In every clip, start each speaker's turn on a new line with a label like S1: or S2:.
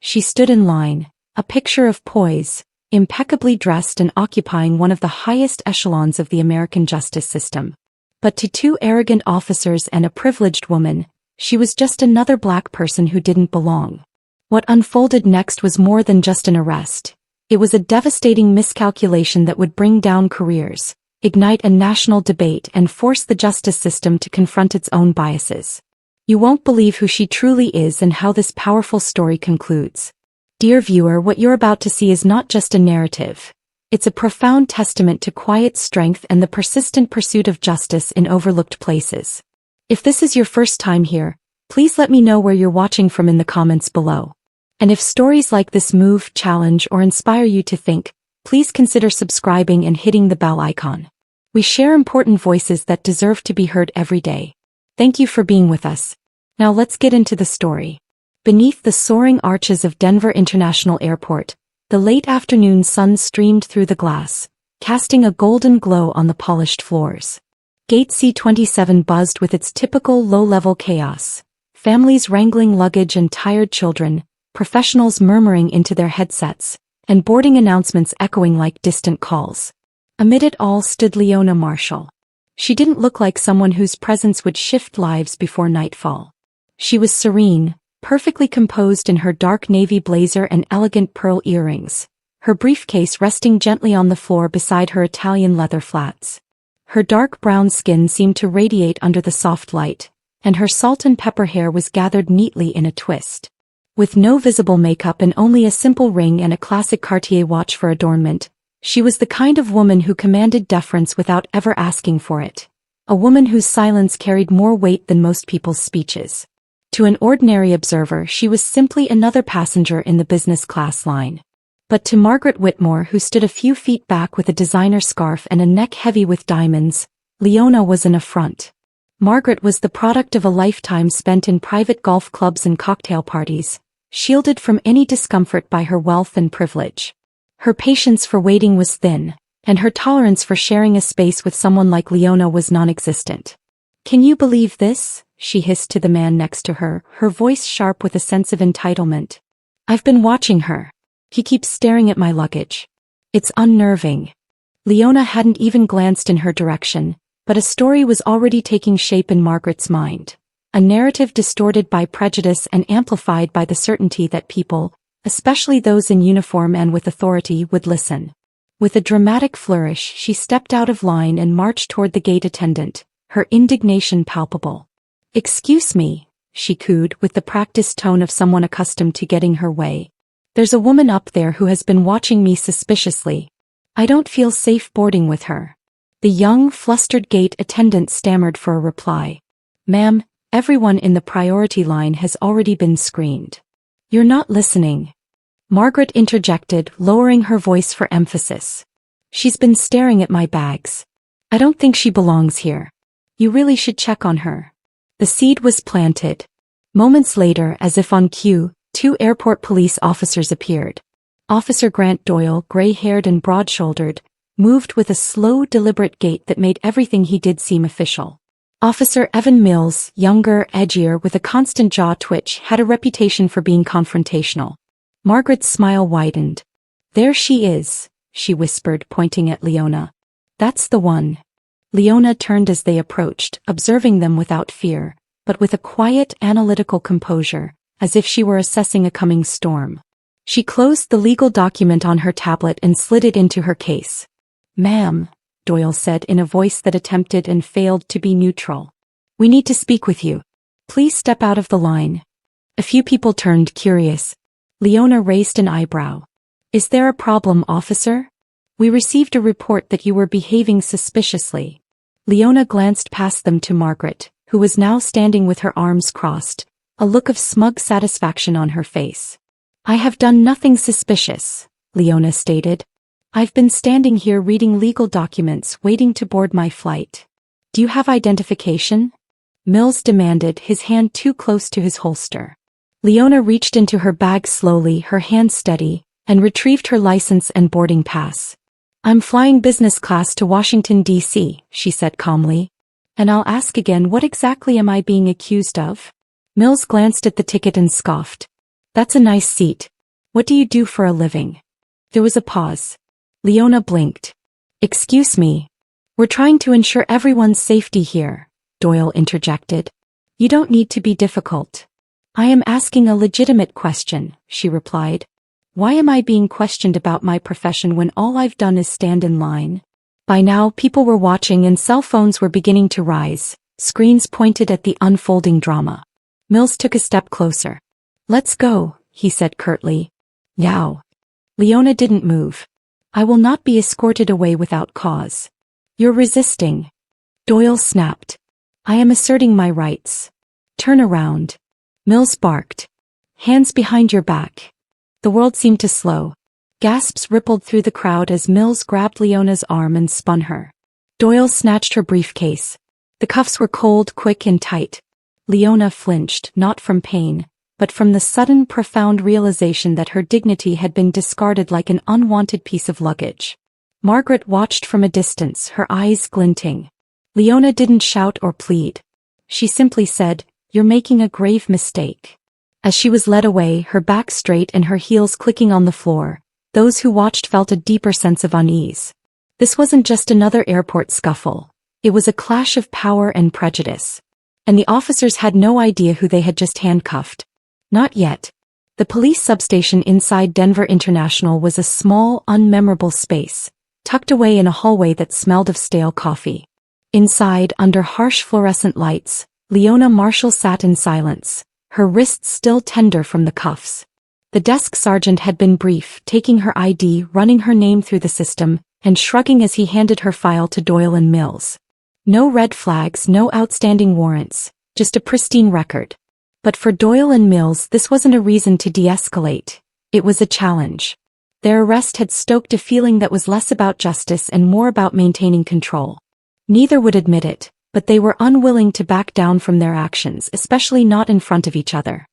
S1: She stood in line, a picture of poise, impeccably dressed and occupying one of the highest echelons of the American justice system. But to two arrogant officers and a privileged woman, she was just another black person who didn't belong. What unfolded next was more than just an arrest. It was a devastating miscalculation that would bring down careers, ignite a national debate, and force the justice system to confront its own biases. You won't believe who she truly is and how this powerful story concludes. Dear viewer, what you're about to see is not just a narrative. It's a profound testament to quiet strength and the persistent pursuit of justice in overlooked places. If this is your first time here, please let me know where you're watching from in the comments below. And if stories like this move, challenge, or inspire you to think, please consider subscribing and hitting the bell icon. We share important voices that deserve to be heard every day. Thank you for being with us. Now let's get into the story. Beneath the soaring arches of Denver International Airport, the late afternoon sun streamed through the glass, casting a golden glow on the polished floors. Gate C-27 buzzed with its typical low-level chaos. Families wrangling luggage and tired children, professionals murmuring into their headsets, and boarding announcements echoing like distant calls. Amid it all stood Leona Marshall. She didn't look like someone whose presence would shift lives before nightfall. She was serene, perfectly composed in her dark navy blazer and elegant pearl earrings, her briefcase resting gently on the floor beside her Italian leather flats. Her dark brown skin seemed to radiate under the soft light, and her salt and pepper hair was gathered neatly in a twist. With no visible makeup and only a simple ring and a classic Cartier watch for adornment, she was the kind of woman who commanded deference without ever asking for it. A woman whose silence carried more weight than most people's speeches. To an ordinary observer, she was simply another passenger in the business class line. But to Margaret Whitmore, who stood a few feet back with a designer scarf and a neck heavy with diamonds, Leona was an affront. Margaret was the product of a lifetime spent in private golf clubs and cocktail parties, shielded from any discomfort by her wealth and privilege. Her patience for waiting was thin, and her tolerance for sharing a space with someone like Leona was non-existent. "Can you believe this?" she hissed to the man next to her, her voice sharp with a sense of entitlement. "I've been watching her. He keeps staring at my luggage. It's unnerving." Leona hadn't even glanced in her direction, but a story was already taking shape in Margaret's mind. A narrative distorted by prejudice and amplified by the certainty that people, especially those in uniform and with authority, would listen. With a dramatic flourish, she stepped out of line and marched toward the gate attendant, her indignation palpable. "Excuse me," she cooed with the practiced tone of someone accustomed to getting her way. "There's a woman up there who has been watching me suspiciously. I don't feel safe boarding with her." The young, flustered gate attendant stammered for a reply. "Ma'am, everyone in the priority line has already been screened." "You're not listening," Margaret interjected, lowering her voice for emphasis. "She's been staring at my bags. I don't think she belongs here. You really should check on her." The seed was planted. Moments later, as if on cue, two airport police officers appeared. Officer Grant Doyle, gray-haired and broad-shouldered, moved with a slow, deliberate gait that made everything he did seem official. Officer Evan Mills, younger, edgier, with a constant jaw twitch, had a reputation for being confrontational. Margaret's smile widened. "There she is," she whispered, pointing at Leona. "That's the one." Leona turned as they approached, observing them without fear, but with a quiet, analytical composure, as if she were assessing a coming storm. She closed the legal document on her tablet and slid it into her case. "Ma'am," Doyle said in a voice that attempted and failed to be neutral. "We need to speak with you. Please step out of the line." A few people turned, curious. Leona raised an eyebrow. "Is there a problem, officer? We received a report that you were behaving suspiciously." Leona glanced past them to Margaret, who was now standing with her arms crossed, a look of smug satisfaction on her face. "I have done nothing suspicious," Leona stated. "I've been standing here reading legal documents, waiting to board my flight." "Do you have identification?" Mills demanded, his hand too close to his holster. Leona reached into her bag slowly, her hand steady, and retrieved her license and boarding pass. "I'm flying business class to Washington, D.C., she said calmly. "And I'll ask again, what exactly am I being accused of?" Mills glanced at the ticket and scoffed. "That's a nice seat, What do you do for a living? There was a pause. Leona blinked. Excuse me. We're trying to ensure everyone's safety here, Doyle interjected. You don't need to be difficult. I am asking a legitimate question, she replied. Why am I being questioned about my profession when all I've done is stand in line? By now, people were watching and cell phones were beginning to rise, screens pointed at the unfolding drama. Mills took a step closer. Let's go, he said curtly. Now. Leona didn't move. I will not be escorted away without cause. You're resisting. Doyle snapped. I am asserting my rights. Turn around. Mills barked. Hands behind your back. The world seemed to slow. Gasps rippled through the crowd as Mills grabbed Leona's arm and spun her. Doyle snatched her briefcase. The cuffs were cold, quick, and tight. Leona flinched, not from pain, but from the sudden, profound realization that her dignity had been discarded like an unwanted piece of luggage. Margaret watched from a distance, her eyes glinting. Leona didn't shout or plead. She simply said, "You're making a grave mistake." As she was led away, her back straight and her heels clicking on the floor, those who watched felt a deeper sense of unease. This wasn't just another airport scuffle. It was a clash of power and prejudice. And the officers had no idea who they had just handcuffed. Not yet. The police substation inside Denver International was a small, unmemorable space, tucked away in a hallway that smelled of stale coffee. Inside, under harsh fluorescent lights, Leona Marshall sat in silence, her wrists still tender from the cuffs. The desk sergeant had been brief, taking her ID, running her name through the system, and shrugging as he handed her file to Doyle and Mills. No red flags, no outstanding warrants, just a pristine record. But for Doyle and Mills, this wasn't a reason to de-escalate. It was a challenge. Their arrest had stoked a feeling that was less about justice and more about maintaining control. Neither would admit it, but they were unwilling to back down from their actions, especially not in front of each other.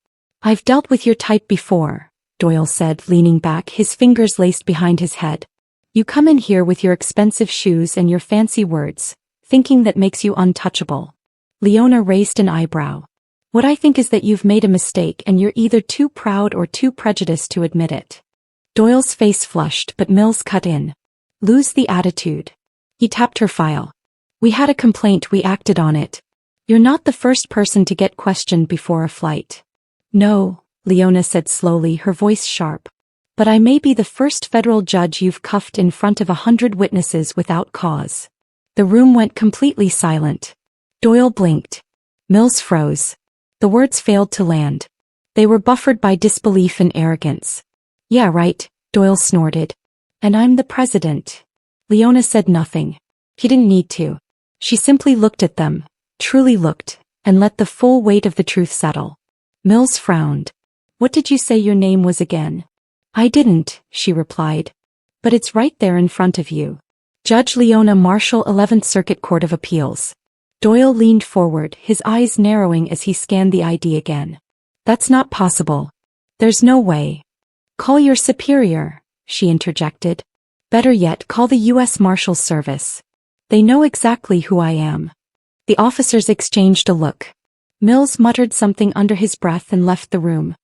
S1: I've dealt with your type before, Doyle said, leaning back, his fingers laced behind his head. You come in here with your expensive shoes and your fancy words, thinking that makes you untouchable. Leona raised an eyebrow. What I think is that you've made a mistake and you're either too proud or too prejudiced to admit it. Doyle's face flushed, but Mills cut in. Lose the attitude. He tapped her file. We had a complaint, we acted on it. You're not the first person to get questioned before a flight. No, Leona said slowly, her voice sharp. But I may be the first federal judge you've cuffed in front of 100 witnesses without cause. The room went completely silent. Doyle blinked. Mills froze. The words failed to land. They were buffered by disbelief and arrogance. Yeah, right, Doyle snorted. And I'm the president. Leona said nothing. He didn't need to. She simply looked at them, truly looked, and let the full weight of the truth settle. Mills frowned. What did you say your name was again? I didn't, she replied. But it's right there in front of you. Judge Leona Marshall, 11th Circuit Court of Appeals. Doyle leaned forward, his eyes narrowing as he scanned the ID again. That's not possible. There's no way. Call your superior, she interjected. Better yet, call the U.S. Marshals Service. They know exactly who I am. The officers exchanged a look. Mills muttered something under his breath and left the room.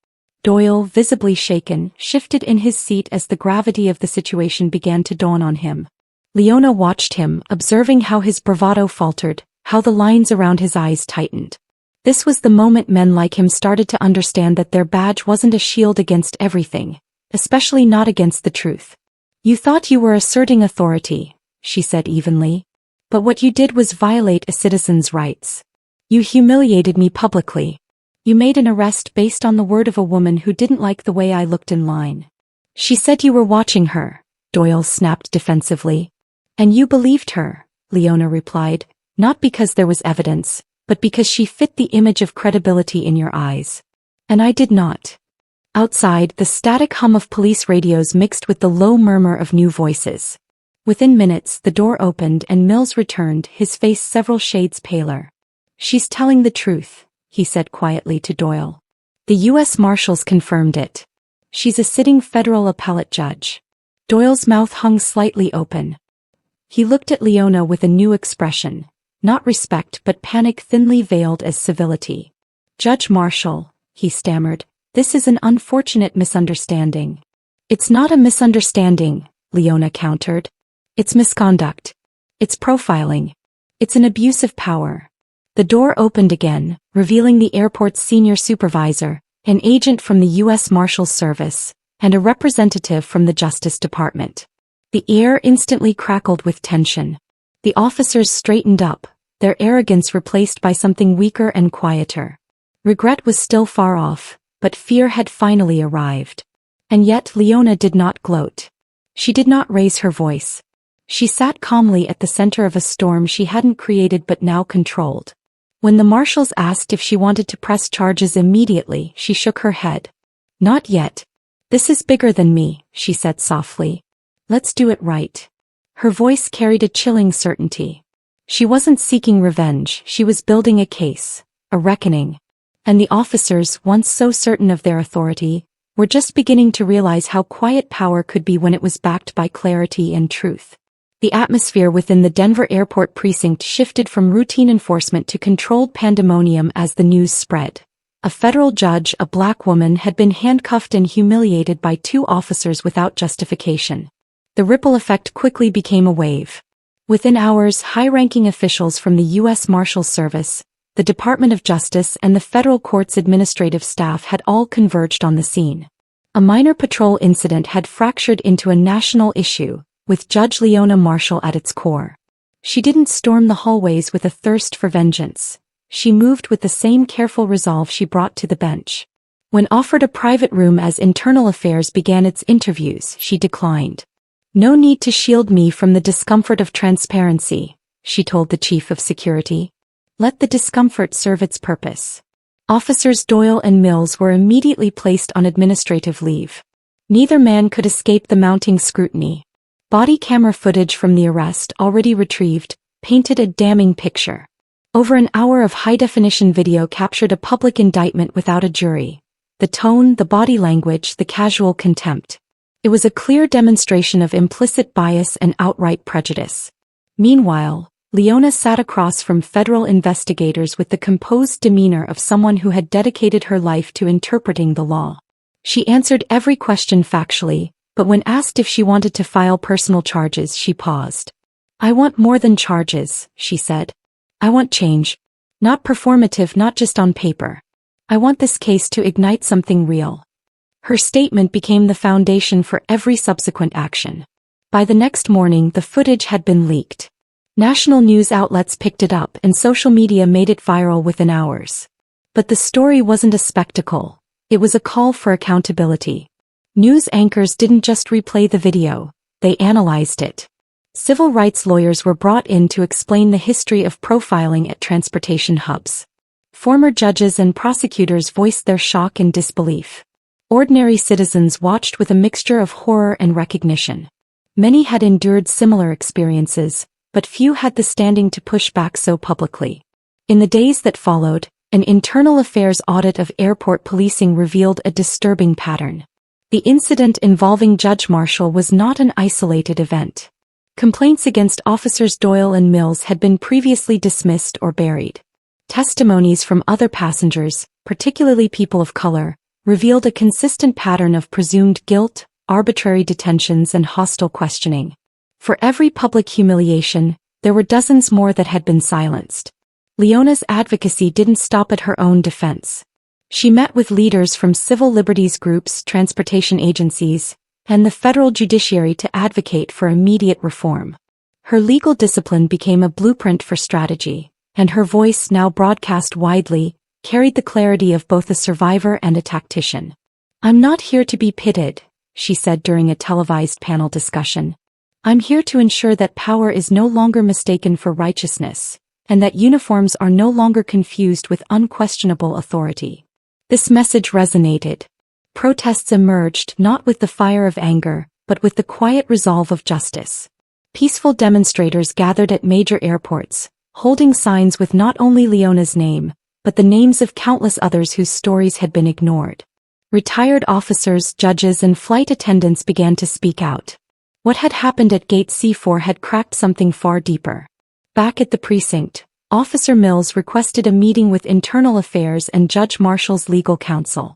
S1: Doyle, visibly shaken, shifted in his seat as the gravity of the situation began to dawn on him. Leona watched him, observing how his bravado faltered, how the lines around his eyes tightened. This was the moment men like him started to understand that their badge wasn't a shield against everything, especially not against the truth. You thought you were asserting authority, she said evenly. But what you did was violate a citizen's rights. You humiliated me publicly. You made an arrest based on the word of a woman who didn't like the way I looked in line. She said you were watching her, Doyle snapped defensively. And you believed her, Leona replied, not because there was evidence, but because she fit the image of credibility in your eyes. And I did not. Outside, the static hum of police radios mixed with the low murmur of new voices. Within minutes, the door opened and Mills returned, his face several shades paler. She's telling the truth, he said quietly to Doyle. The U.S. Marshals confirmed it. She's a sitting federal appellate judge. Doyle's mouth hung slightly open. He looked at Leona with a new expression, not respect but panic thinly veiled as civility. Judge Marshall, he stammered, this is an unfortunate misunderstanding. It's not a misunderstanding, Leona countered. It's misconduct. It's profiling. It's an abuse of power. The door opened again, revealing the airport's senior supervisor, an agent from the U.S. Marshals Service, and a representative from the Justice Department. The air instantly crackled with tension. The officers straightened up, their arrogance replaced by something weaker and quieter. Regret was still far off, but fear had finally arrived. And yet Leona did not gloat. She did not raise her voice. She sat calmly at the center of a storm she hadn't created but now controlled. When the marshals asked if she wanted to press charges immediately, she shook her head. Not yet. This is bigger than me, she said softly. Let's do it right. Her voice carried a chilling certainty. She wasn't seeking revenge, she was building a case, a reckoning. And the officers, once so certain of their authority, were just beginning to realize how quiet power could be when it was backed by clarity and truth. The atmosphere within the Denver airport precinct shifted from routine enforcement to controlled pandemonium as the news spread. A federal judge, a black woman, had been handcuffed and humiliated by two officers without justification. The ripple effect quickly became a wave. Within hours, high-ranking officials from the U.S. Marshals Service, the Department of Justice, and the federal court's administrative staff had all converged on the scene. A minor patrol incident had fractured into a national issue, with Judge Leona Marshall at its core. She didn't storm the hallways with a thirst for vengeance. She moved with the same careful resolve she brought to the bench. When offered a private room as Internal Affairs began its interviews, she declined. No need to shield me from the discomfort of transparency, she told the chief of security. Let the discomfort serve its purpose. Officers Doyle and Mills were immediately placed on administrative leave. Neither man could escape the mounting scrutiny. Body camera footage from the arrest, already retrieved, painted a damning picture. Over an hour of high-definition video captured a public indictment without a jury. The tone, the body language, the casual contempt. It was a clear demonstration of implicit bias and outright prejudice. Meanwhile, Leona sat across from federal investigators with the composed demeanor of someone who had dedicated her life to interpreting the law. She answered every question factually, but when asked if she wanted to file personal charges, she paused. I want more than charges, she said. I want change. Not performative, not just on paper. I want this case to ignite something real. Her statement became the foundation for every subsequent action. By the next morning, the footage had been leaked. National news outlets picked it up and social media made it viral within hours. But the story wasn't a spectacle. It was a call for accountability. News anchors didn't just replay the video, they analyzed it. Civil rights lawyers were brought in to explain the history of profiling at transportation hubs. Former judges and prosecutors voiced their shock and disbelief. Ordinary citizens watched with a mixture of horror and recognition. Many had endured similar experiences, but few had the standing to push back so publicly. In the days that followed, an internal affairs audit of airport policing revealed a disturbing pattern. The incident involving Judge Marshall was not an isolated event. Complaints against officers Doyle and Mills had been previously dismissed or buried. Testimonies from other passengers, particularly people of color, revealed a consistent pattern of presumed guilt, arbitrary detentions, and hostile questioning. For every public humiliation, there were dozens more that had been silenced. Leona's advocacy didn't stop at her own defense. She met with leaders from civil liberties groups, transportation agencies, and the federal judiciary to advocate for immediate reform. Her legal discipline became a blueprint for strategy, and her voice, now broadcast widely, carried the clarity of both a survivor and a tactician. I'm not here to be pitted, she said during a televised panel discussion. I'm here to ensure that power is no longer mistaken for righteousness, and that uniforms are no longer confused with unquestionable authority. This message resonated. Protests emerged not with the fire of anger, but with the quiet resolve of justice. Peaceful demonstrators gathered at major airports, holding signs with not only Leona's name, but the names of countless others whose stories had been ignored. Retired officers, judges, and flight attendants began to speak out. What had happened at Gate C4 had cracked something far deeper. Back at the precinct, Officer Mills requested a meeting with Internal Affairs and Judge Marshall's legal counsel.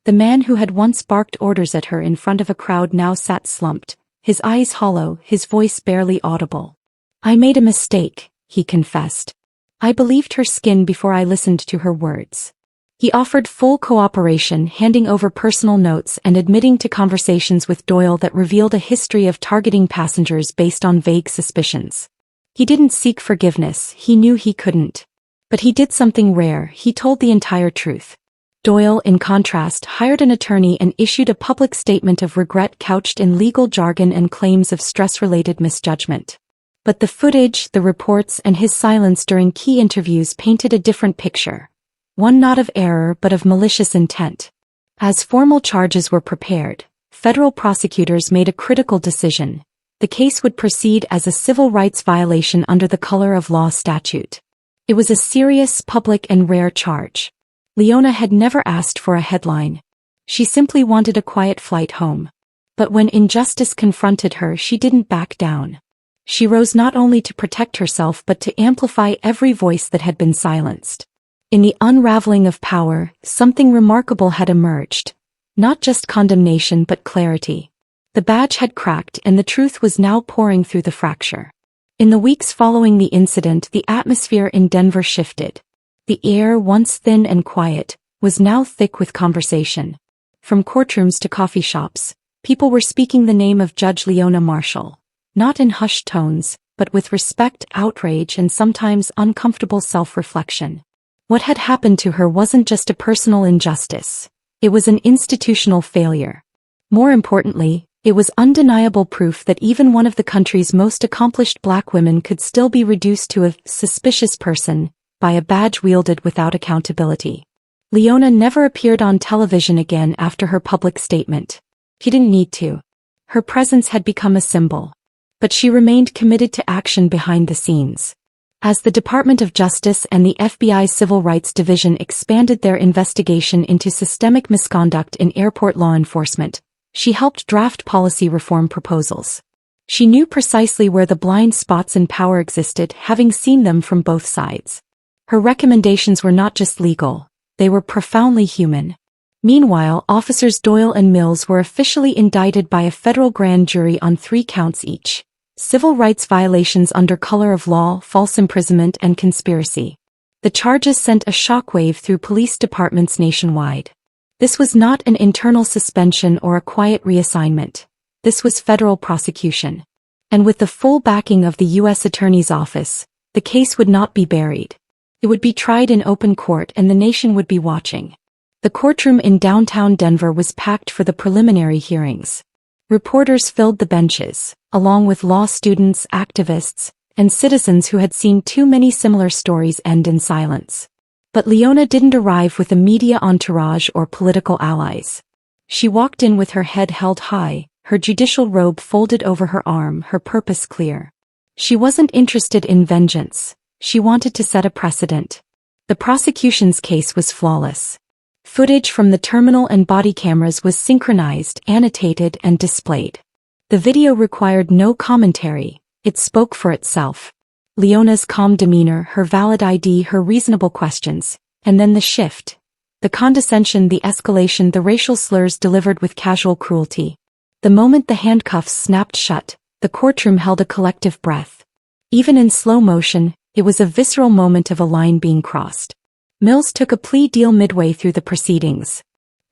S1: The man who had once barked orders at her in front of a crowd now sat slumped, his eyes hollow, his voice barely audible. "I made a mistake," he confessed. "I believed her skin before I listened to her words." He offered full cooperation, handing over personal notes and admitting to conversations with Doyle that revealed a history of targeting passengers based on vague suspicions. He didn't seek forgiveness, he knew he couldn't. But he did something rare, he told the entire truth. Doyle, in contrast, hired an attorney and issued a public statement of regret couched in legal jargon and claims of stress-related misjudgment. But the footage, the reports, and his silence during key interviews painted a different picture. One not of error but of malicious intent. As formal charges were prepared, federal prosecutors made a critical decision. The case would proceed as a civil rights violation under the color of law statute. It was a serious, public, and rare charge. Leona had never asked for a headline. She simply wanted a quiet flight home. But when injustice confronted her, she didn't back down. She rose not only to protect herself but to amplify every voice that had been silenced. In the unraveling of power, something remarkable had emerged. Not just condemnation but clarity. The badge had cracked and the truth was now pouring through the fracture. In the weeks following the incident, the atmosphere in Denver shifted. The air, once thin and quiet, was now thick with conversation. From courtrooms to coffee shops, people were speaking the name of Judge Leona Marshall. Not in hushed tones, but with respect, outrage, and sometimes uncomfortable self-reflection. What had happened to her wasn't just a personal injustice. It was an institutional failure. More importantly, it was undeniable proof that even one of the country's most accomplished black women could still be reduced to a suspicious person by a badge wielded without accountability. Leona never appeared on television again after her public statement. She didn't need to. Her presence had become a symbol. But she remained committed to action behind the scenes. As the Department of Justice and the FBI's Civil Rights Division expanded their investigation into systemic misconduct in airport law enforcement, she helped draft policy reform proposals. She knew precisely where the blind spots in power existed, having seen them from both sides. Her recommendations were not just legal, they were profoundly human. Meanwhile, Officers Doyle and Mills were officially indicted by a federal grand jury on 3 counts each. Civil rights violations under color of law, false imprisonment, and conspiracy. The charges sent a shockwave through police departments nationwide. This was not an internal suspension or a quiet reassignment. This was federal prosecution. And with the full backing of the U.S. Attorney's Office, the case would not be buried. It would be tried in open court and the nation would be watching. The courtroom in downtown Denver was packed for the preliminary hearings. Reporters filled the benches, along with law students, activists, and citizens who had seen too many similar stories end in silence. But Leona didn't arrive with a media entourage or political allies. She walked in with her head held high, her judicial robe folded over her arm, her purpose clear. She wasn't interested in vengeance. She wanted to set a precedent. The prosecution's case was flawless. Footage from the terminal and body cameras was synchronized, annotated, and displayed. The video required no commentary, it spoke for itself. Leona's calm demeanor, her valid ID, her reasonable questions, and then the shift. The condescension, the escalation, the racial slurs delivered with casual cruelty. The moment the handcuffs snapped shut, the courtroom held a collective breath. Even in slow motion, it was a visceral moment of a line being crossed. Mills took a plea deal midway through the proceedings.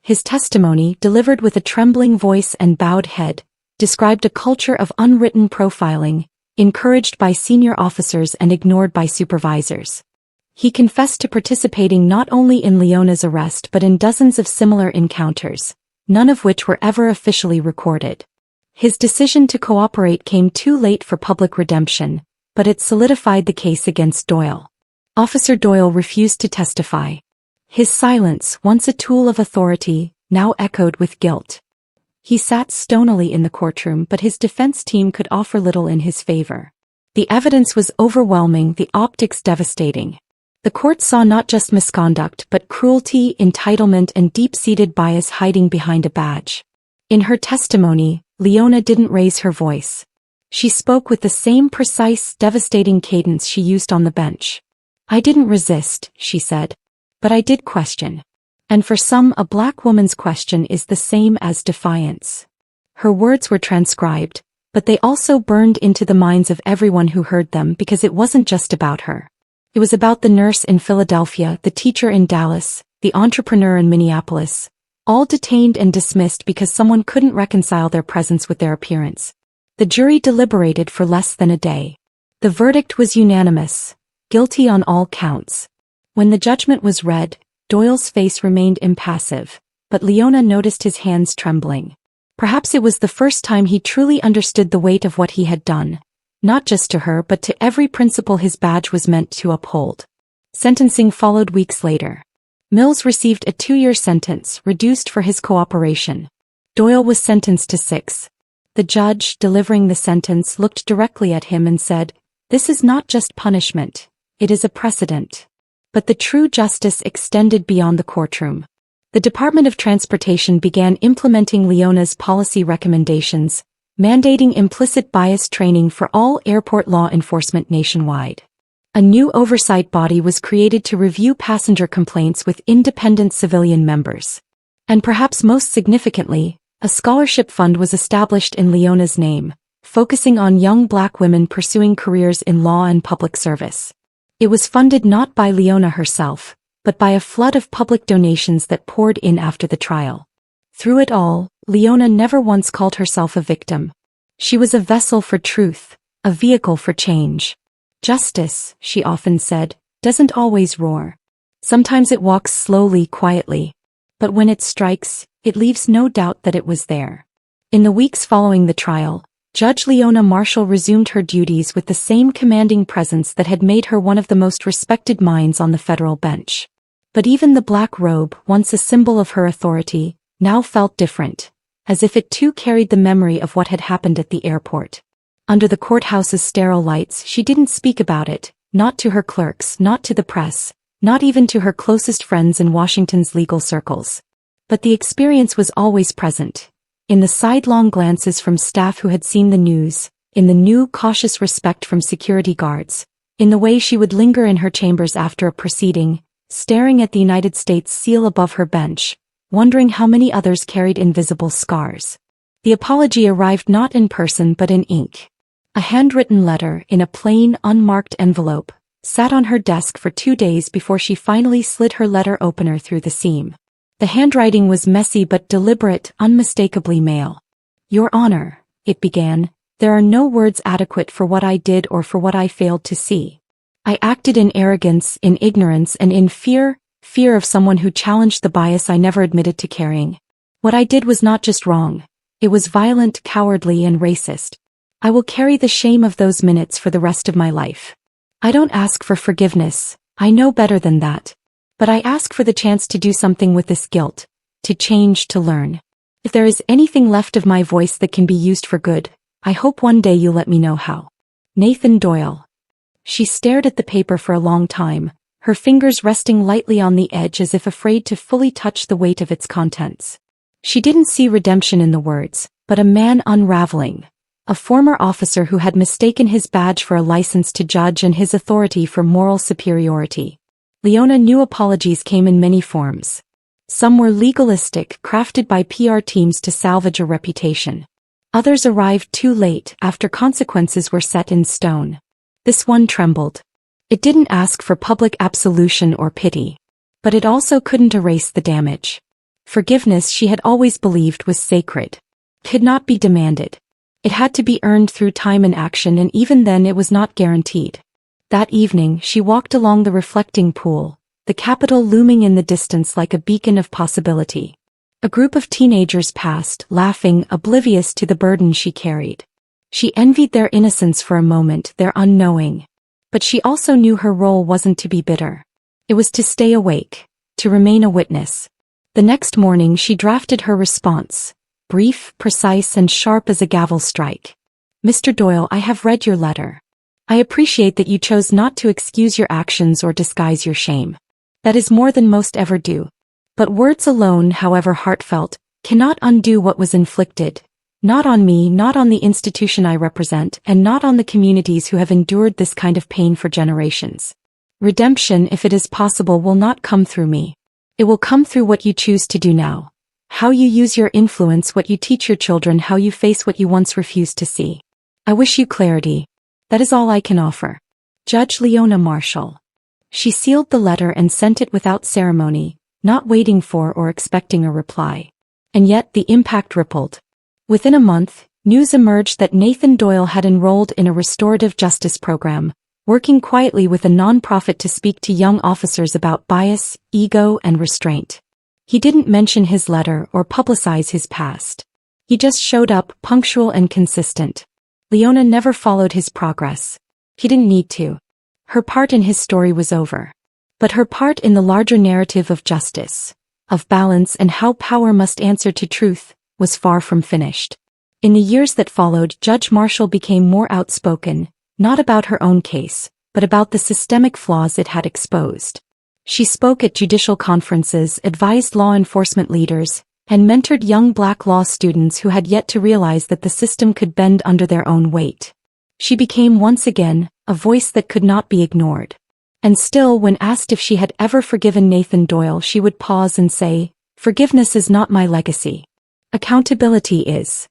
S1: His testimony, delivered with a trembling voice and bowed head, described a culture of unwritten profiling, encouraged by senior officers and ignored by supervisors. He confessed to participating not only in Leona's arrest but in dozens of similar encounters, none of which were ever officially recorded. His decision to cooperate came too late for public redemption, but it solidified the case against Doyle. Officer Doyle refused to testify. His silence, once a tool of authority, now echoed with guilt. He sat stonily in the courtroom, but his defense team could offer little in his favor. The evidence was overwhelming, the optics devastating. The court saw not just misconduct but cruelty, entitlement, and deep-seated bias hiding behind a badge. In her testimony, Leona didn't raise her voice. She spoke with the same precise, devastating cadence she used on the bench. "I didn't resist," she said. "But I did question. And for some, a black woman's question is the same as defiance. Her words were transcribed, but they also burned into the minds of everyone who heard them because it wasn't just about her. It was about the nurse in Philadelphia, the teacher in Dallas, the entrepreneur in Minneapolis, all detained and dismissed because someone couldn't reconcile their presence with their appearance. The jury deliberated for less than a day. The verdict was unanimous, guilty on all counts. When the judgment was read, Doyle's face remained impassive, but Leona noticed his hands trembling. Perhaps it was the first time he truly understood the weight of what he had done, not just to her but to every principle his badge was meant to uphold. Sentencing followed weeks later. Mills received a 2-year sentence, reduced for his cooperation. Doyle was sentenced to 6. The judge, delivering the sentence, looked directly at him and said, "This is not just punishment, it is a precedent." But the true justice extended beyond the courtroom. The Department of Transportation began implementing Leona's policy recommendations, mandating implicit bias training for all airport law enforcement nationwide. A new oversight body was created to review passenger complaints with independent civilian members. And perhaps most significantly, a scholarship fund was established in Leona's name, focusing on young black women pursuing careers in law and public service. It was funded not by Leona herself, but by a flood of public donations that poured in after the trial. Through it all, Leona never once called herself a victim. She was a vessel for truth, a vehicle for change. Justice, she often said, doesn't always roar. Sometimes it walks slowly, quietly. But when it strikes, it leaves no doubt that it was there. In the weeks following the trial, Judge Leona Marshall resumed her duties with the same commanding presence that had made her one of the most respected minds on the federal bench. But even the black robe, once a symbol of her authority, now felt different, as if it too carried the memory of what had happened at the airport. Under the courthouse's sterile lights, she didn't speak about it, not to her clerks, not to the press, not even to her closest friends in Washington's legal circles. But the experience was always present. In the sidelong glances from staff who had seen the news, in the new cautious respect from security guards, in the way she would linger in her chambers after a proceeding, staring at the United States seal above her bench, wondering how many others carried invisible scars. The apology arrived not in person but in ink. A handwritten letter, in a plain, unmarked envelope, sat on her desk for 2 days before she finally slid her letter opener through the seam. The handwriting was messy but deliberate, unmistakably male. "Your Honor," it began, "there are no words adequate for what I did or for what I failed to see. I acted in arrogance, in ignorance, and in fear of someone who challenged the bias I never admitted to carrying. What I did was not just wrong. It was violent, cowardly, and racist. I will carry the shame of those minutes for the rest of my life. I don't ask for forgiveness, I know better than that. But I ask for the chance to do something with this guilt, to change, to learn. If there is anything left of my voice that can be used for good, I hope one day you'll let me know how. Nathan Doyle." She stared at the paper for a long time, her fingers resting lightly on the edge as if afraid to fully touch the weight of its contents. She didn't see redemption in the words, but a man unraveling. A former officer who had mistaken his badge for a license to judge and his authority for moral superiority. Leona knew apologies came in many forms. Some were legalistic, crafted by PR teams to salvage a reputation. Others arrived too late, after consequences were set in stone. This one trembled. It didn't ask for public absolution or pity. But it also couldn't erase the damage. Forgiveness, she had always believed, was sacred. Could not be demanded. It had to be earned through time and action, and even then it was not guaranteed. That evening, she walked along the reflecting pool, the Capitol looming in the distance like a beacon of possibility. A group of teenagers passed, laughing, oblivious to the burden she carried. She envied their innocence for a moment, their unknowing. But she also knew her role wasn't to be bitter. It was to stay awake, to remain a witness. The next morning she drafted her response, brief, precise, and sharp as a gavel strike. "Mr. Doyle, I have read your letter. I appreciate that you chose not to excuse your actions or disguise your shame. That is more than most ever do. But words alone, however heartfelt, cannot undo what was inflicted. Not on me, not on the institution I represent, and not on the communities who have endured this kind of pain for generations. Redemption, if it is possible, will not come through me. It will come through what you choose to do now. How you use your influence, what you teach your children, how you face what you once refused to see. I wish you clarity. That is all I can offer. Judge Leona Marshall. She sealed the letter and sent it without ceremony, not waiting for or expecting a reply. And yet the impact rippled. Within a month, news emerged that Nathan Doyle had enrolled in a restorative justice program, working quietly with a nonprofit to speak to young officers about bias, ego, and restraint. He didn't mention his letter or publicize his past. He just showed up, punctual and consistent. Leona never followed his progress. He didn't need to. Her part in his story was over. But her part in the larger narrative of justice, of balance and how power must answer to truth, was far from finished. In the years that followed, Judge Marshall became more outspoken, not about her own case, but about the systemic flaws it had exposed. She spoke at judicial conferences, advised law enforcement leaders, and mentored young Black law students who had yet to realize that the system could bend under their own weight. She became once again a voice that could not be ignored. And still, when asked if she had ever forgiven Nathan Doyle, she would pause and say, "Forgiveness is not my legacy. Accountability is."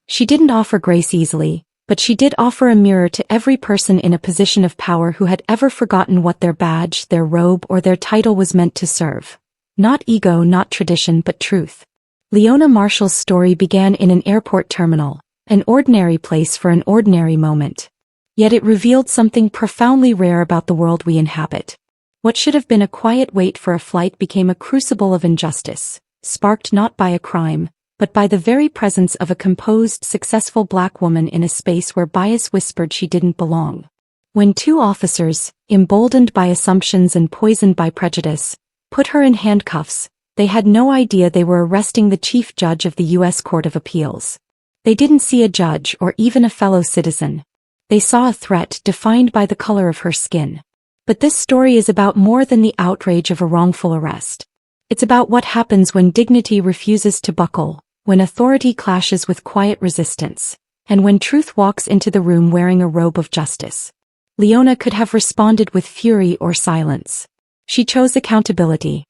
S1: She didn't offer grace easily, but she did offer a mirror to every person in a position of power who had ever forgotten what their badge, their robe, or their title was meant to serve. Not ego, not tradition, but truth. Leona Marshall's story began in an airport terminal, an ordinary place for an ordinary moment. Yet it revealed something profoundly rare about the world we inhabit. What should have been a quiet wait for a flight became a crucible of injustice, sparked not by a crime, but by the very presence of a composed, successful Black woman in a space where bias whispered she didn't belong. When two officers, emboldened by assumptions and poisoned by prejudice, put her in handcuffs, they had no idea they were arresting the chief judge of the U.S. Court of Appeals. They didn't see a judge or even a fellow citizen. They saw a threat defined by the color of her skin. But this story is about more than the outrage of a wrongful arrest. It's about what happens when dignity refuses to buckle, when authority clashes with quiet resistance, and when truth walks into the room wearing a robe of justice. Leona could have responded with fury or silence. She chose accountability.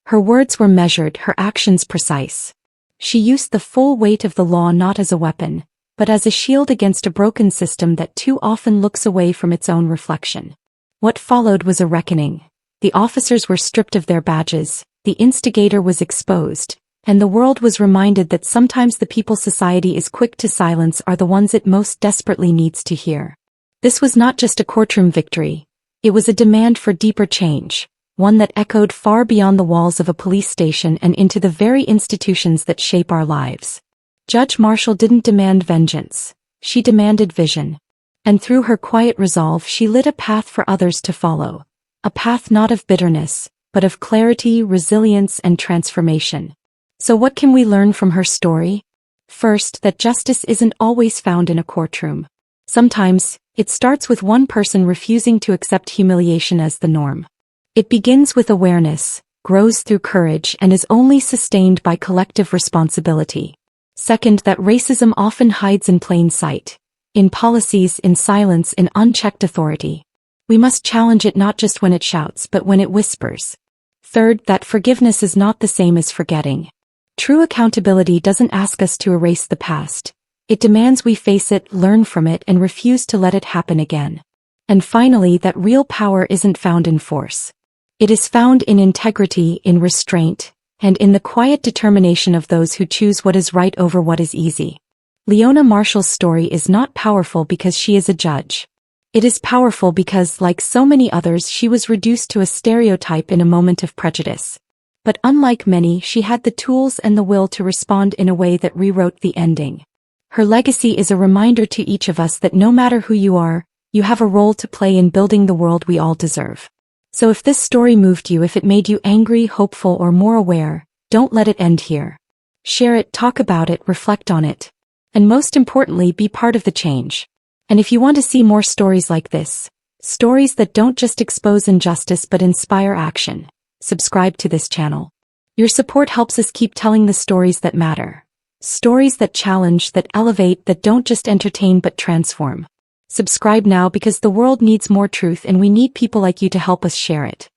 S1: Her words were measured, her actions precise. She used the full weight of the law not as a weapon, but as a shield against a broken system that too often looks away from its own reflection. What followed was a reckoning. The officers were stripped of their badges, the instigator was exposed, and the world was reminded that sometimes the people society is quick to silence are the ones it most desperately needs to hear. This was not just a courtroom victory. It was a demand for deeper change, one that echoed far beyond the walls of a police station and into the very institutions that shape our lives. Judge Marshall didn't demand vengeance. She demanded vision. And through her quiet resolve she lit a path for others to follow. A path not of bitterness, but of clarity, resilience, and transformation. So what can we learn from her story? First, that justice isn't always found in a courtroom. Sometimes, it starts with one person refusing to accept humiliation as the norm. It begins with awareness, grows through courage, and is only sustained by collective responsibility. Second, that racism often hides in plain sight. In policies, in silence, in unchecked authority. We must challenge it not just when it shouts but when it whispers. Third, that forgiveness is not the same as forgetting. True accountability doesn't ask us to erase the past. It demands we face it, learn from it, and refuse to let it happen again. And finally, that real power isn't found in force. It is found in integrity, in restraint, and in the quiet determination of those who choose what is right over what is easy. Leona Marshall's story is not powerful because she is a judge. It is powerful because, like so many others, she was reduced to a stereotype in a moment of prejudice. But unlike many, she had the tools and the will to respond in a way that rewrote the ending. Her legacy is a reminder to each of us that no matter who you are, you have a role to play in building the world we all deserve. So if this story moved you, if it made you angry, hopeful, or more aware, don't let it end here. Share it, talk about it, reflect on it. And most importantly, be part of the change. And if you want to see more stories like this, stories that don't just expose injustice but inspire action, subscribe to this channel. Your support helps us keep telling the stories that matter. Stories that challenge, that elevate, that don't just entertain but transform. Subscribe now because the world needs more truth and we need people like you to help us share it.